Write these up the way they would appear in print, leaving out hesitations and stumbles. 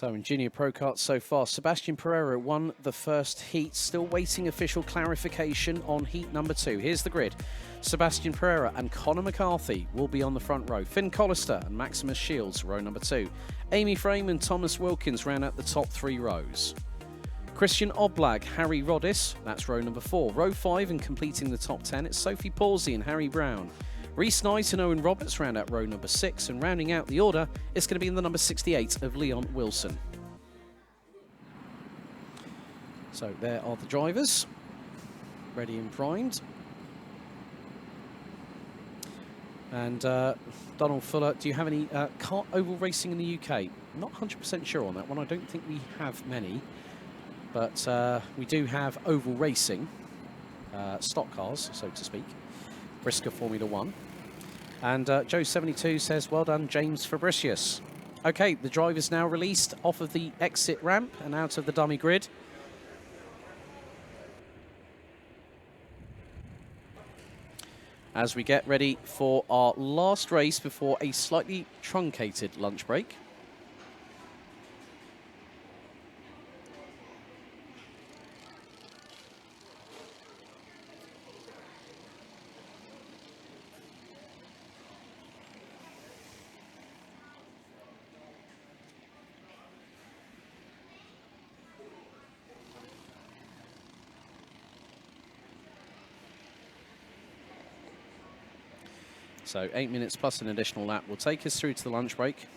So in Junior Pro Kart so far, Sebastian Pereira won the first heat, still waiting official clarification on heat number 2. Here's the grid. Sebastian Pereira and Conor McCarthy will be on the front row. Finn Collister and Maximus Shields, row number 2. Amy Frame and Thomas Wilkins round out the top 3 rows. Christian Oblag, Harry Roddiss, that's row number 4. Row 5 and completing the top 10, it's Sophie Pawsey and Harry Brown. Reese Knight and Owen Roberts round out row number 6, and rounding out the order, it's going to be in the number 68 of Leon Wilson. So there are the drivers, ready and primed. And Donald Fuller, do you have any kart oval racing in the UK? Not 100% sure on that one. I don't think we have many, but we do have oval racing, stock cars, so to speak. Brisker Formula 1. And Joe72 says, well done, James Fabricius. Okay, the drive is now released off of the exit ramp and out of the dummy grid. As we get ready for our last race before a slightly truncated lunch break. So 8 minutes plus an additional lap will take us through to the lunch break.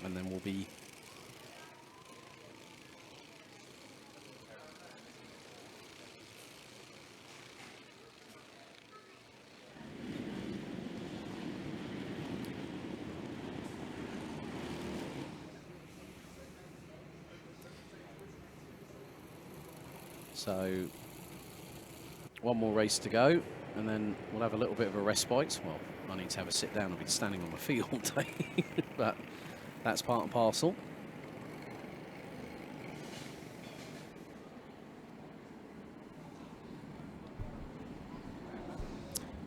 And then we'll be so one more race to go. And then we'll have a little bit of a respite. Well, I need to have a sit down. I've been standing on my feet all day, but that's part and parcel.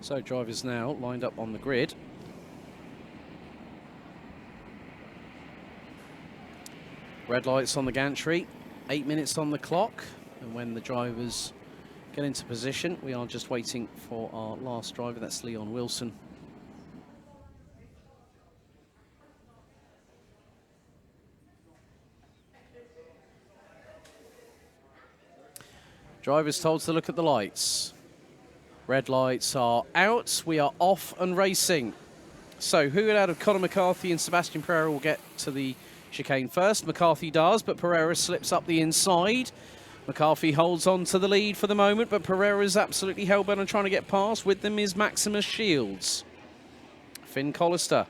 So drivers now lined up on the grid. Red lights on the gantry, 8 minutes on the clock, and when the drivers get into position, we are just waiting for our last driver, that's Leon Wilson. Drivers told to look at the lights. Red lights are out, we are off and racing. So who out of Conor McCarthy and Sebastian Pereira will get to the chicane first? McCarthy does, but Pereira slips up the inside. McCarthy holds on to the lead for the moment, but Pereira is absolutely hell-bent on trying to get past. With them is Maximus Shields. Finn Collister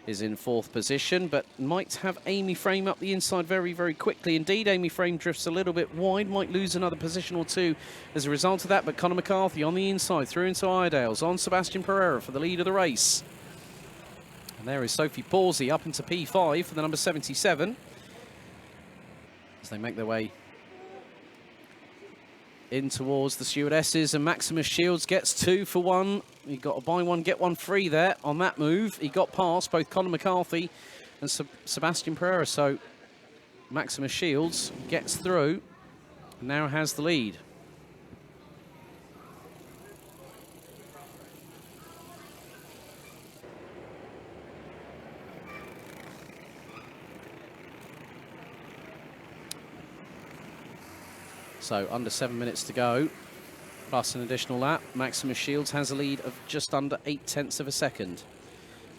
is in 4th position, but might have Amy Frame up the inside very, very quickly. Indeed, Amy Frame drifts a little bit wide, might lose another position or two as a result of that, but Conor McCarthy on the inside, through into Iredale's, on Sebastian Pereira for the lead of the race. And there is Sophie Pawsey up into P5 for the number 77. As they make their way in towards the stewardesses, and Maximus Shields gets 2 for 1. He got a buy one, get one free there on that move. He got past both Conor McCarthy and Sebastian Pereira, so Maximus Shields gets through and now has the lead. So under 7 minutes to go, plus an additional lap. Maximus Shields has a lead of just under 0.8 of a second.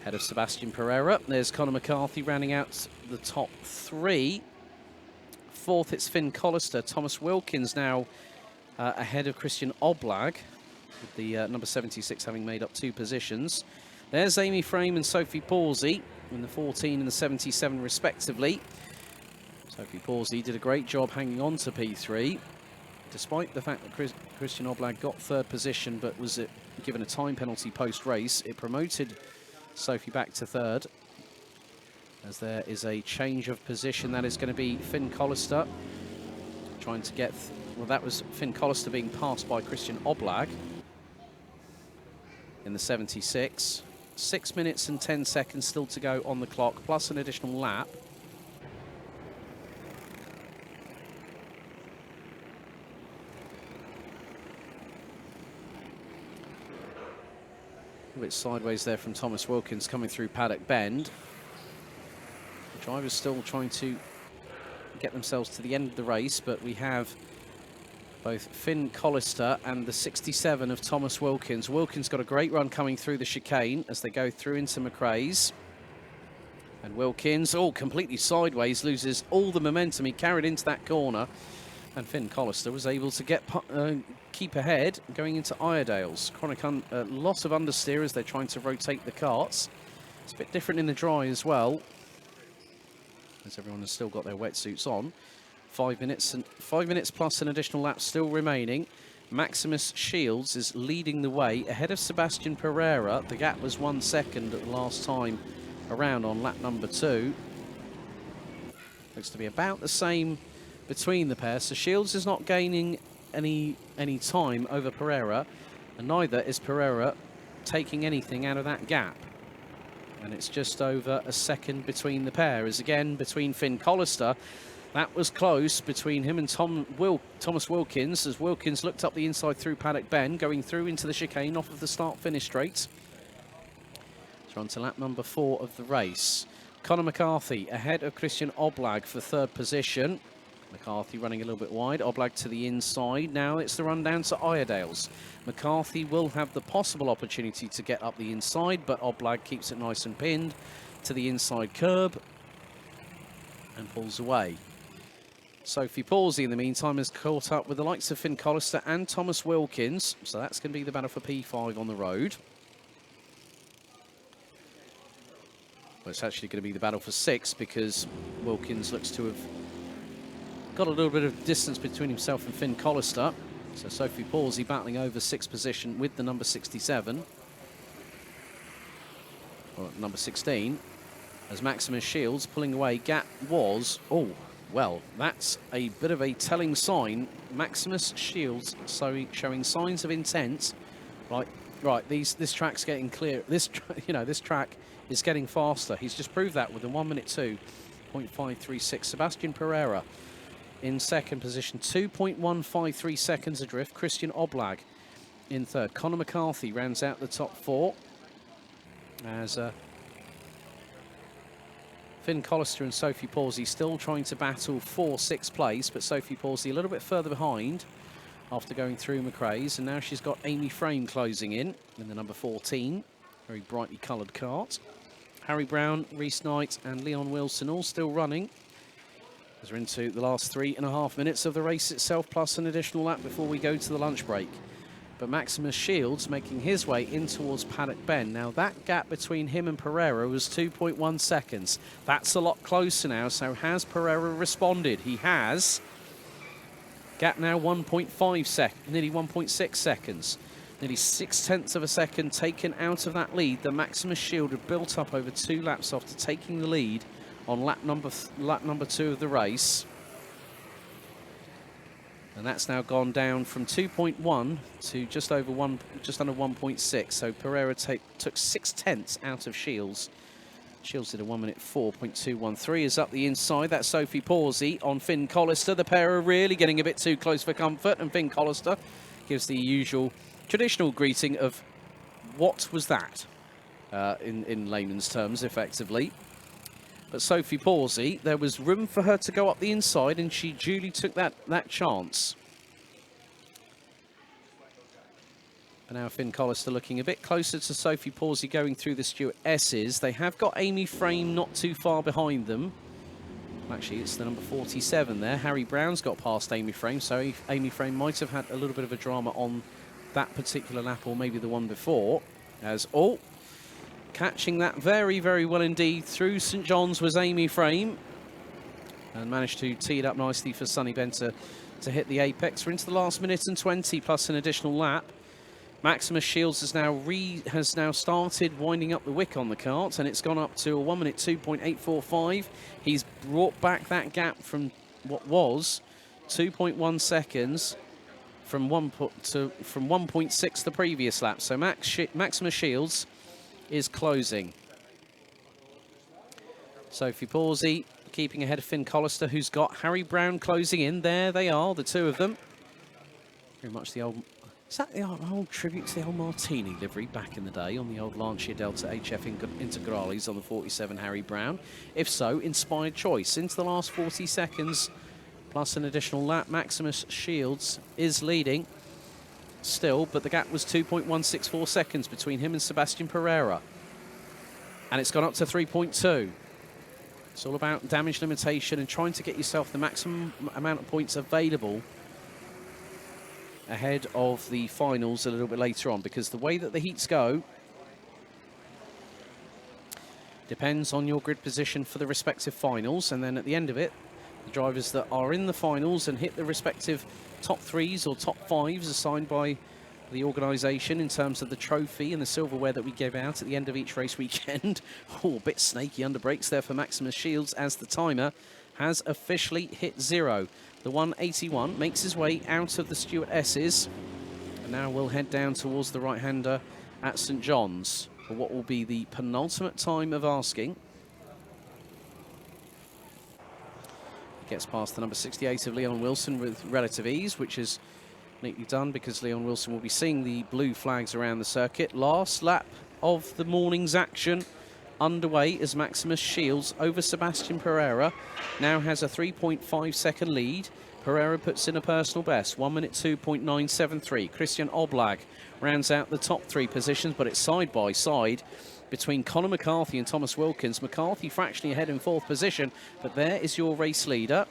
Ahead of Sebastian Pereira. There's Conor McCarthy rounding out the top 3. 4th, it's Finn Collister. Thomas Wilkins now ahead of Christian Oblag, with the number 76 having made up 2 positions. There's Amy Frame and Sophie Pawsey in the 14 and the 77 respectively. Sophie Pawsey did a great job hanging on to P3. Despite the fact that Christian Oblag got 3rd position, but was given a time penalty post-race, it promoted Sophie back to 3rd. As there is a change of position, that is going to be Finn Collister trying to get... well, that was Finn Collister being passed by Christian Oblag in the 76. 6 minutes and 10 seconds still to go on the clock, plus an additional lap. A bit sideways there from Thomas Wilkins coming through Paddock Bend. The drivers still trying to get themselves to the end of the race, but we have both Finn Collister and the 67 of Thomas Wilkins. Wilkins got a great run coming through the chicane as they go through into McRae's. And Wilkins, completely sideways, loses all the momentum he carried into that corner. And Finn Collister was able to keep ahead going into Iredale's. Chronic loss of understeer as they're trying to rotate the karts. It's a bit different in the dry as well, as everyone has still got their wetsuits on. 5 minutes plus an additional lap still remaining. Maximus Shields is leading the way ahead of Sebastian Pereira. The gap was 1 second at the last time around on lap number 2. Looks to be about the same between the pair. So Shields is not gaining any time over Pereira, and neither is Pereira taking anything out of that gap. And it's just over a second between the pair. As again, between Finn Collister, that was close between him and Thomas Wilkins, as Wilkins looked up the inside through Paddock Bend, going through into the chicane off of the start-finish straight. So on to lap number 4 of the race. Conor McCarthy ahead of Christian Oblag for 3rd position. McCarthy running a little bit wide, Oblag to the inside. Now it's the run down to Iredale's. McCarthy will have the possible opportunity to get up the inside, but Oblag keeps it nice and pinned to the inside curb and pulls away. Sophie Pawsey, in the meantime, has caught up with the likes of Finn Collister and Thomas Wilkins, so that's going to be the battle for P5 on the road. Well, it's actually going to be the battle for 6, because Wilkins looks to have got a little bit of distance between himself and Finn Collister. So Sophie Pawsey battling over 6th position with the number 67. Or number 16. As Maximus Shields pulling away. Gap was, well, that's a bit of a telling sign. Maximus Shields showing signs of intent. Right, this track's getting clear. This track is getting faster. He's just proved that with a 1:02.536. Sebastian Pereira in 2nd position, 2.153 seconds adrift. Christian Oblag in 3rd. Conor McCarthy rounds out the top 4 as Finn Collister and Sophie Pawsey still trying to battle for 6th place, but Sophie Pawsey a little bit further behind after going through McRae's, and now she's got Amy Frame closing in the number 14, very brightly coloured kart. Harry Brown, Reese Knight and Leon Wilson all still running, as we're into the last 3.5 minutes of the race itself, plus an additional lap before we go to the lunch break. But Maximus Shields making his way in towards Paddock Bend. Now that gap between him and Pereira was 2.1 seconds. That's a lot closer now, so has Pereira responded? He has. Gap now 1.5 seconds, nearly 1.6 seconds. Nearly 0.6 of a second taken out of that lead that Maximus Shield had built up over 2 laps after taking the lead on lap number 2 of the race. And that's now gone down from 2.1 to just under 1.6. So Pereira took 0.6 out of Shields. Shields did a 1:04.213. Is up the inside. That's Sophie Pawsey on Finn Collister. The pair are really getting a bit too close for comfort, and Finn Collister gives the usual traditional greeting of what was that in layman's terms, effectively. But Sophie Pawsey, there was room for her to go up the inside, and she duly took that chance. But now Finn Collister looking a bit closer to Sophie Pawsey going through the Stuart S's. They have got Amy Frame not too far behind them. Actually, it's the number 47 there. Harry Brown's got past Amy Frame, so Amy Frame might have had a little bit of a drama on that particular lap, or maybe the one before. As catching that very, very well indeed through St John's was Amy Frame, and managed to tee it up nicely for Sunny Benter to hit the apex. We're into the last minute and 20 plus an additional lap. Maximus Shields has now started winding up the wick on the kart, and it's gone up to a 1:02.845. He's brought back that gap from what was 2.1 seconds from 1.6 the previous lap. So Maximus Shields is closing. Sophie Pawsey keeping ahead of Finn Collister, who's got Harry Brown closing in. There they are, the two of them. Very much the old Is that the old tribute to the old Martini livery back in the day on the old Lancia Delta HF Integrales on the 47 Harry Brown? If so, inspired choice. Into the last 40 seconds, plus an additional lap. Maximus Shields is leading still, but the gap was 2.164 seconds between him and Sebastian Pereira. And it's gone up to 3.2. It's all about damage limitation and trying to get yourself the maximum amount of points available ahead of the finals a little bit later on, because the way that the heats go depends on your grid position for the respective finals, and then at the end of it, the drivers that are in the finals and hit the respective top 3s or top 5s assigned by the organisation in terms of the trophy and the silverware that we give out at the end of each race weekend. Oh, a bit snaky under brakes there for Maximus Shields as the timer has officially hit 0. The 181 makes his way out of the Stuart S's, and now we'll head down towards the right-hander at St John's for what will be the penultimate time of asking. He gets past the number 68 of Leon Wilson with relative ease, which is neatly done because Leon Wilson will be seeing the blue flags around the circuit. Last lap of the morning's action underway as Maximus Shields over Sebastian Pereira now has a 3.5 second lead. Pereira puts in a personal best, 1 minute 2.973. Christian Oblag rounds out the top 3 positions, but it's side by side between Conor McCarthy and Thomas Wilkins. McCarthy fractionally ahead in 4th position, but there is your race leader.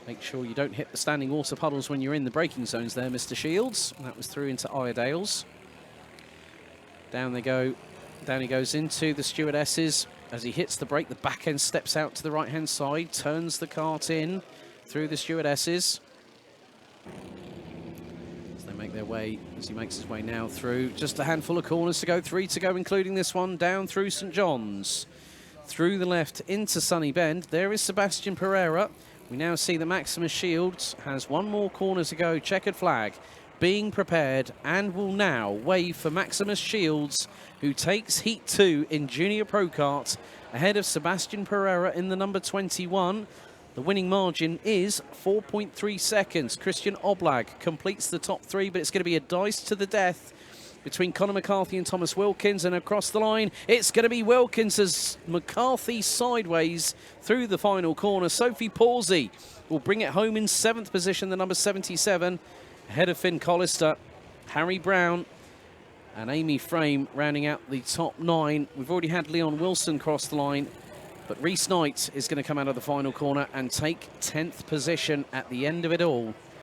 Make sure you don't hit the standing water puddles when you're in the braking zones there, Mr. Shields. That was through into Iredales. Down they go. Down he goes into the Stuart S's. As he hits the brake, the back end steps out to the right-hand side, turns the kart in through the Stuart S's. As they make their way, as he makes his way now through just a handful of corners to go, 3 to go, including this one, down through St John's. Through the left into Sunny Bend. There is Sebastian Pereira. We now see that Maximus Shields has 1 more corner to go, checkered flag being prepared, and will now wave for Maximus Shields, who takes Heat 2 in Junior Pro Kart ahead of Sebastian Pereira in the number 21. The winning margin is 4.3 seconds. Christian Oblag completes the top 3, but it's going to be a dice to the death between Conor McCarthy and Thomas Wilkins, and across the line, it's going to be Wilkins as McCarthy sideways through the final corner. Sophie Pawsey will bring it home in 7th position, the number 77, ahead of Finn Collister, Harry Brown, and Amy Frame rounding out the top 9. We've already had Leon Wilson cross the line, but Reese Knight is going to come out of the final corner and take 10th position at the end of it all.